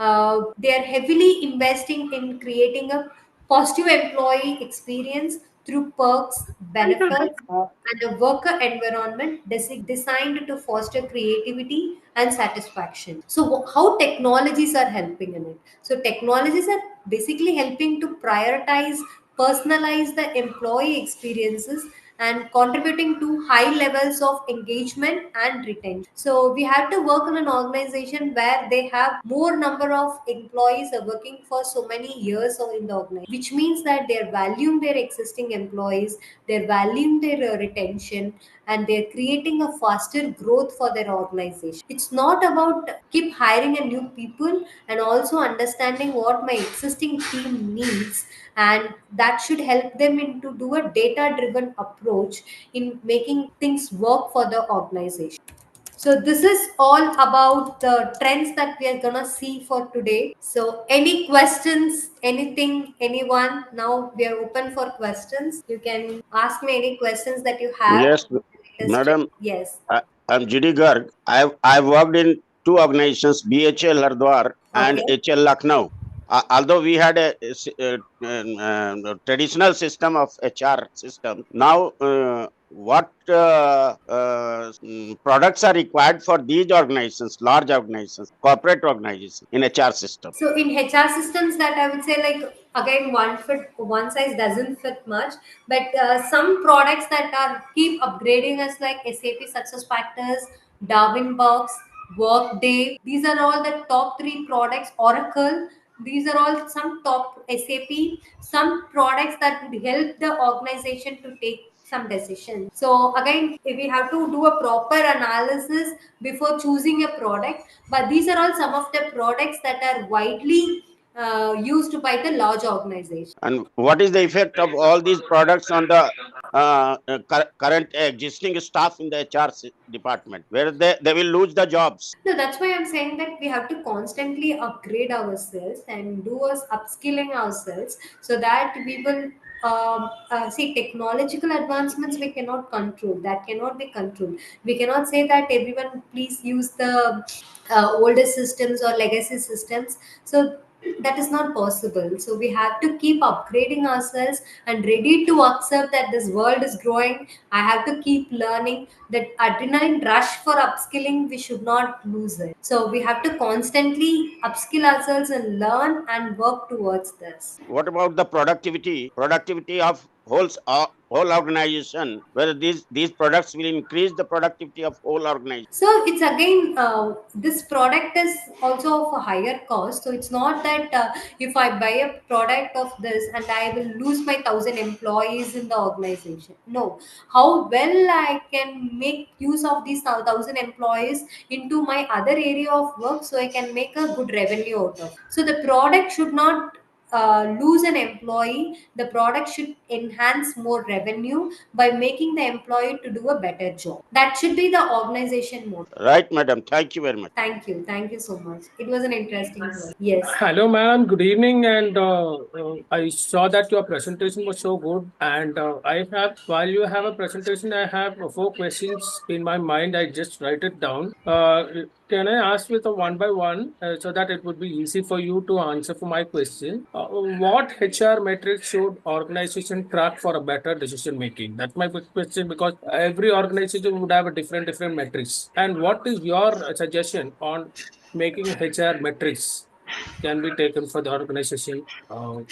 they are heavily investing in creating a positive employee experience through perks, benefits, and a worker environment designed to foster creativity and satisfaction. So how technologies are helping in it? So technologies are basically helping to prioritize, personalize the employee experiences, and contributing to high levels of engagement and retention. So we have to work in an organization where they have more number of employees are working for so many years or in the organization, which means that they're valuing their existing employees, they're valuing their retention, and they're creating a faster growth for their organization. It's not about keep hiring a new people, and also understanding what my existing team needs, and that should help them in to do a data driven approach in making things work for the organization. So this is all about the trends that we are gonna see for today. So any questions, anything, anyone? Now we are open for questions. You can ask me any questions that you have. Yes, Latest trend. madam. Yes. I'm GD Garg. I've worked in two organizations, BHL Hardwar and Okay. HL Lucknow. although we had traditional system of HR system, now what products are required for these organizations, large organizations, corporate organizations in HR system? So in HR systems, that I would say, like, again, one size doesn't fit much, but some products that are keep upgrading us, like SAP Success Factors, Darwin Box, Workday. These are all the top three products. Oracle. These are all some top SAP, some products that would help the organization to take some decisions. So again, if we have to do a proper analysis before choosing a product, but these are all some of the products that are widely used by the large organization. And what is the effect of all these products on the current existing staff in the HR department, where they will lose the jobs? No, that's why I'm saying that we have to constantly upgrade ourselves and do us upskilling ourselves, so that we will see technological advancements we cannot control. That cannot be controlled. We cannot say that everyone please use the older systems or legacy systems. So that is not possible. So we have to keep upgrading ourselves and ready to accept that this world is growing. I have to keep learning. That adrenaline rush for upskilling, we should not lose it. So we have to constantly upskill ourselves and learn and work towards this. What about the productivity of whole organization, whether these products will increase the productivity of whole organization? So it's again, this product is also of a higher cost. So it's not that if I buy a product of this and I will lose my 1,000 employees in the organization. No, how well I can make use of these 1,000 employees into my other area of work, so I can make a good revenue out of. So the product should not lose an employee. The product should enhance more revenue by making the employee to do a better job. That should be the organization mode. Right, madam. Thank you very much. Thank you. Thank you so much. It was an interesting one. Yes. Hello, ma'am. Good evening. And I saw that your presentation was so good. And while you have a presentation, I have four questions in my mind. I just write it down. Can I ask with a one by one so that it would be easy for you to answer for my question? What HR metrics should organization track for a better decision making? That's my first question, because every organization would have a different metrics. And what is your suggestion on making HR metrics can be taken for the organization for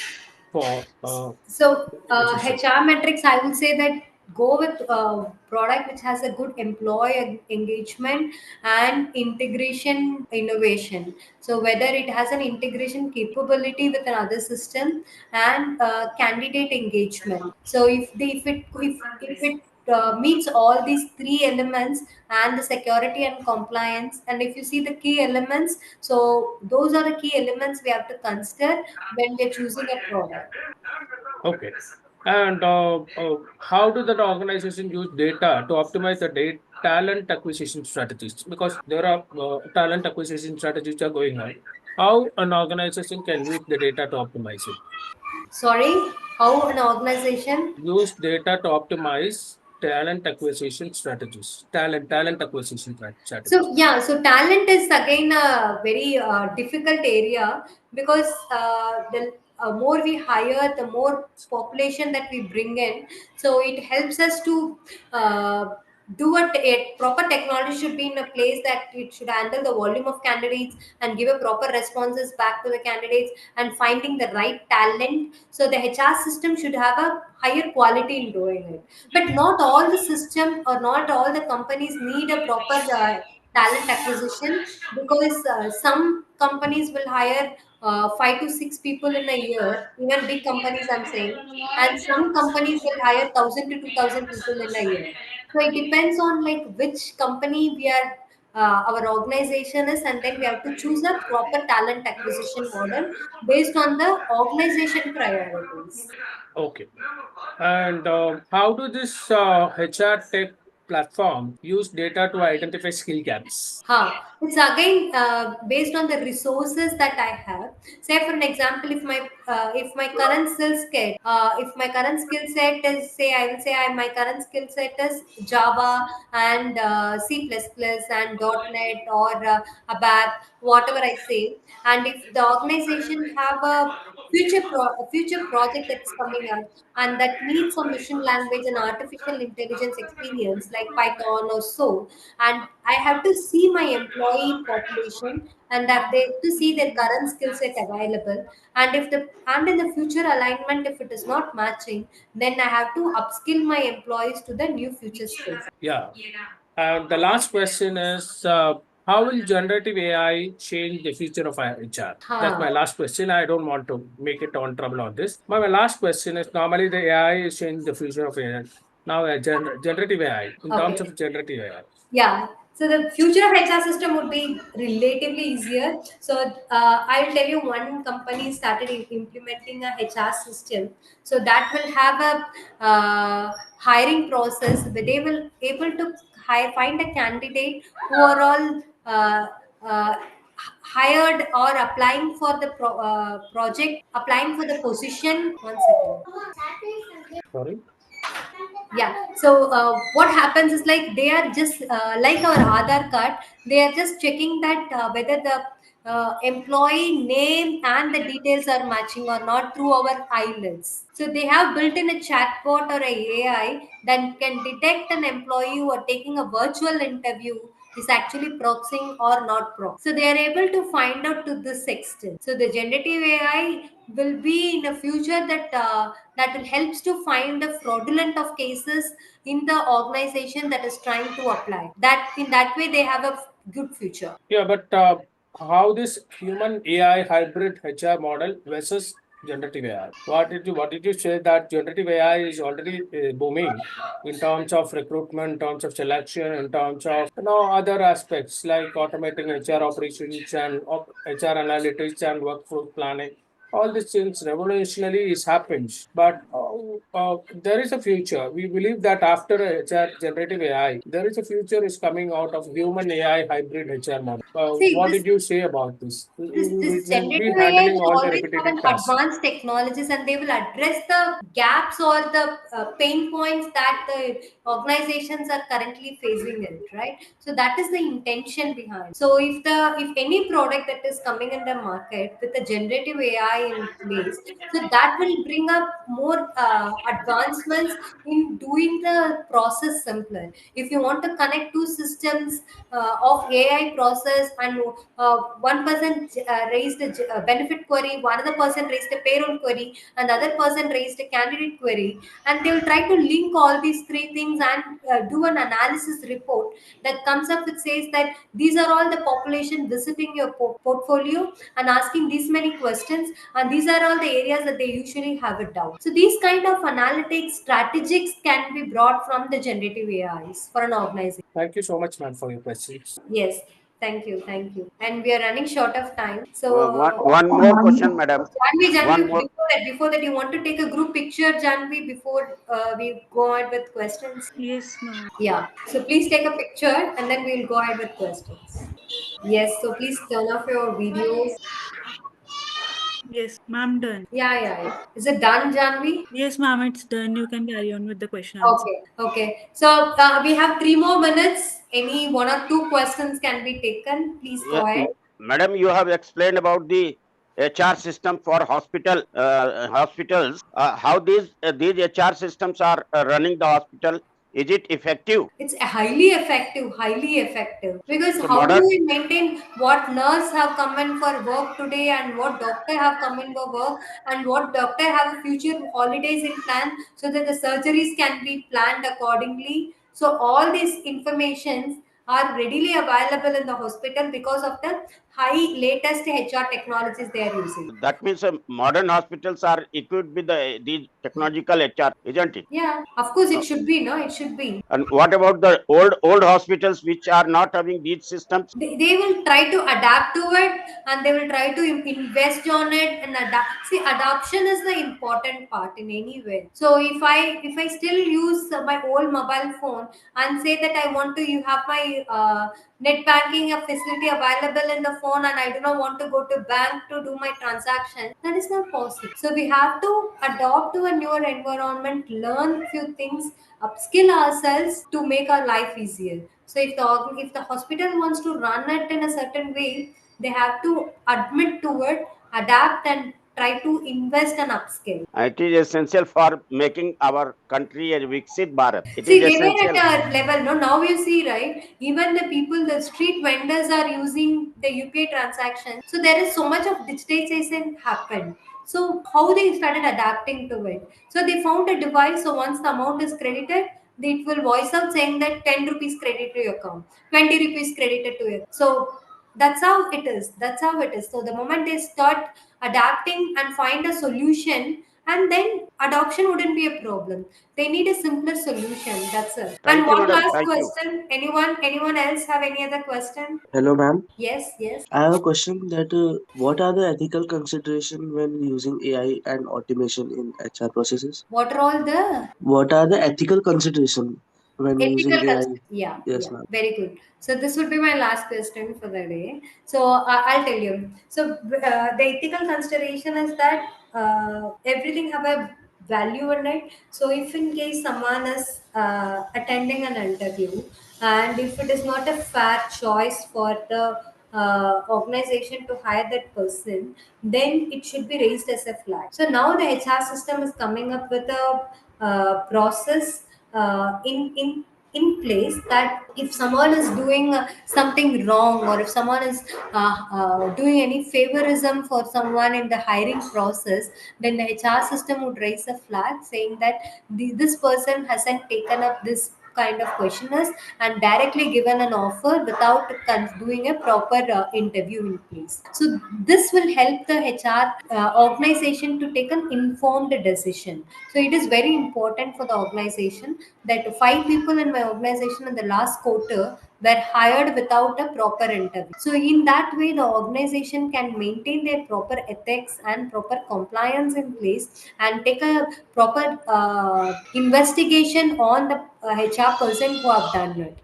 So decision? HR metrics, I would say that go with a product which has a good employee engagement and integration innovation. So whether it has an integration capability with another system and candidate engagement. So if it meets all these three elements and the security and compliance, and if you see the key elements, so those are the key elements we have to consider when we're choosing a product. Okay. And how do that organization use data to optimize the talent acquisition strategies? Because there are talent acquisition strategies are going on. How an organization can use the data to optimize it? Sorry, how an organization. Use data to optimize talent acquisition strategies. Talent acquisition So strategies. yeah, so talent is again a very difficult area, because the more we hire, the more population that we bring in. So it helps us to do a proper technology should be in a place that it should handle the volume of candidates and give a proper responses back to the candidates and finding the right talent. So the HR system should have a higher quality in doing it. But not all the system or not all the companies need a proper talent acquisition, because some companies will hire 5 to 6 people in a year, even big companies I'm saying, and some companies will hire 1,000 to 2,000 people in a year. So it depends on like which company we are, our organization is, and then we have to choose a proper talent acquisition model based on the organization priorities. Okay. And how do this HR tech platform use data to identify skill gaps? It's again based on the resources that I have. Say, for an example, if my if my current skill set is, say, I will say my current skill set is Java and C++ and .NET or ABAP, whatever I say. And if the organization have a future project that's coming up and that needs some machine language and artificial intelligence experience like Python or so, and I have to see my employee population and have they to see their current skill set available, and if the and in the future alignment, if it is not matching, then I have to upskill my employees to the new future skills. Yeah. And the last question is, how will generative AI change the future of HR? That's Huh. my last question. I don't want to make it on trouble on this. My last question is, normally the AI is changing the future of AI. Now, generative AI, in terms Okay. of generative AI. Yeah. So the future of HR system would be relatively easier. So I'll tell you, one company started implementing a HR system. So that will have a hiring process where they will able to find a candidate who are all uh, hired or applying for the project, applying for the position. One second. Sorry. Yeah. So what happens is, like, they are just like our Aadhaar card. They are just checking that whether the employee name and the details are matching or not through our eyelids. So they have built in a chatbot or a AI that can detect an employee who are taking a virtual interview is actually proxying or not proxying. So they are able to find out to this extent. So the generative AI will be in a future that will helps to find the fraudulent of cases in the organization that is trying to apply. That in that way they have a good future. Yeah, but how this human AI hybrid HR model versus generative AI? What did you say that generative AI is already booming in terms of recruitment, in terms of selection, in terms of other aspects like automating HR operations and HR analytics and workforce planning. All these things revolutionary is happens, but there is a future. We believe that after HR generative AI, there is a future is coming out of human AI hybrid HR model. See, What did you say about this? this We will be generative AI handling will all the always have repetitive an tasks. advanced technologies, and they will address the gaps or the pain points that the organizations are currently facing it, right? So that is the intention behind. So if any product that is coming in the market with the generative AI in place, so that will bring up more advancements in doing the process simpler. If you want to connect two systems of AI process, and one person raised a benefit query, one other person raised a payroll query, and the other person raised a candidate query, and they will try to link all these three things and do an analysis report that comes up with says that these are all the population visiting your portfolio and asking these many questions, and these are all the areas that they usually have a doubt. So these kind of analytics strategics can be brought from the generative AIs for an organization. Thank you so much, ma'am, for your questions. Yes, thank you, thank you. And we are running short of time. One more question, madam. One Janvi, more. before that, you want to take a group picture, Janvi, before we go ahead with questions? Yes, ma'am. Yeah. So please take a picture and then we'll go ahead with questions. Yes. So please turn off your videos. Yes, ma'am, done. Yeah, yeah, yeah. Is it done, Janvi? Yes, ma'am, it's done. You can carry on with the question answer. Okay, okay. So we have 3 more minutes. Any one or two questions can be taken. Please Yeah, go ahead. madam, you have explained about the HR system for hospitals. How these HR systems are running the hospital? Is it effective? It's highly effective, highly effective. Because So how do modern. we maintain what nurse have come in for work today and what doctor have come in for work and what doctor have future holidays in plan, so that the surgeries can be planned accordingly. So all these informations are readily available in the hospital because of the high latest HR technologies they are using. That means modern hospitals are equipped with these technological HR, isn't it? Yeah, of course it Uh, should be, no, it should be. and what about the old hospitals which are not having these systems? They will try to adapt to it, and they will try to invest on it and adapt. See, adoption is the important part in any way. So if I still use my old mobile phone and say that I want to you have my net banking a facility available in the phone and I do not want to go to bank to do my transaction, that is not possible. So we have to adopt to a newer environment, learn few things, upskill ourselves to make our life easier. So if the hospital wants to run it in a certain way, they have to admit to it, adapt and try to invest and upskill. It is essential for making our country a Viksit Bharat. It See, is they were essential. at a level. No, now you see, right? Even the people, the street vendors are using the UPI transaction. So there is so much of digitization happened. So how they started adapting to it? So they found a device. So once the amount is credited, it will voice out saying that 10 rupees credit to your account, 20 rupees credited to you. So that's how it is. That's how it is. So the moment they start adapting and find a solution, and then adoption wouldn't be a problem. They need a simpler solution. That's it. And Thank you, one madam. last Thank you. question. Anyone else have any other question? Hello, ma'am. Yes, yes. I have a question that what are the ethical consideration when using AI and automation in HR processes? What are all the What are the ethical consideration when ethical using AI? concerns? Yeah, Yes, yeah. ma'am. Very good. So this would be my last question for the day. So I'll tell you. So the ethical consideration is that everything have a value in it. So if in case someone is attending an interview, and if it is not a fair choice for the organization to hire that person, then it should be raised as a flag. So now the HR system is coming up with a process in place that if someone is doing something wrong, or if someone is doing any favorism for someone in the hiring process, then the HR system would raise a flag saying that this person hasn't taken up this kind of questionnaires and directly given an offer without doing a proper interview in place. So this will help the HR organization to take an informed decision. So it is very important for the organization that 5 people in my organization in the last quarter were hired without a proper interview. So in that way, the organization can maintain their proper ethics and proper compliance in place and take a proper investigation on the HR person who have done it.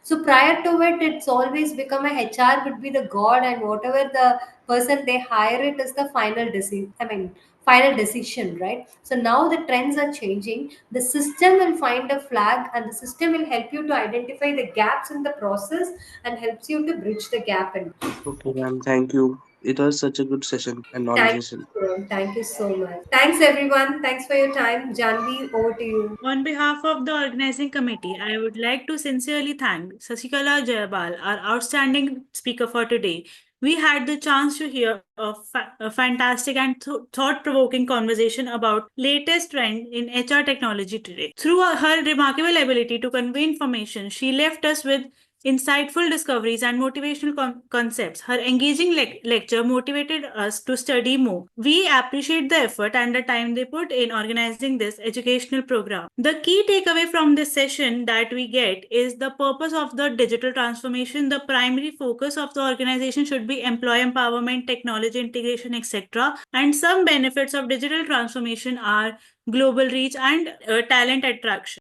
So prior to it, it's always become a HR would be the god, and whatever the person they hire, it is the final decision. I mean, final decision, right? So now the trends are changing. The system will find a flag, and the system will help you to identify the gaps in the process and helps you to bridge the gap. And Okay, ma'am. Thank you. It was such a good session and knowledge thank session. you, thank you so much. Thanks everyone. Thanks for your time, Janvi. Over to you. On behalf of the organizing committee, I would like to sincerely thank Sasikala Jayabal, our outstanding speaker for today. We had the chance to hear a fantastic and thought-provoking conversation about latest trend in HR technology today. Through her remarkable ability to convey information, she left us with insightful discoveries and motivational concepts. Her engaging lecture motivated us to study more. We appreciate the effort and the time they put in organizing this educational program. The key takeaway from this session that we get is the purpose of the digital transformation. The primary focus of the organization should be employee empowerment, technology integration, etc. And some benefits of digital transformation are global reach and talent attraction.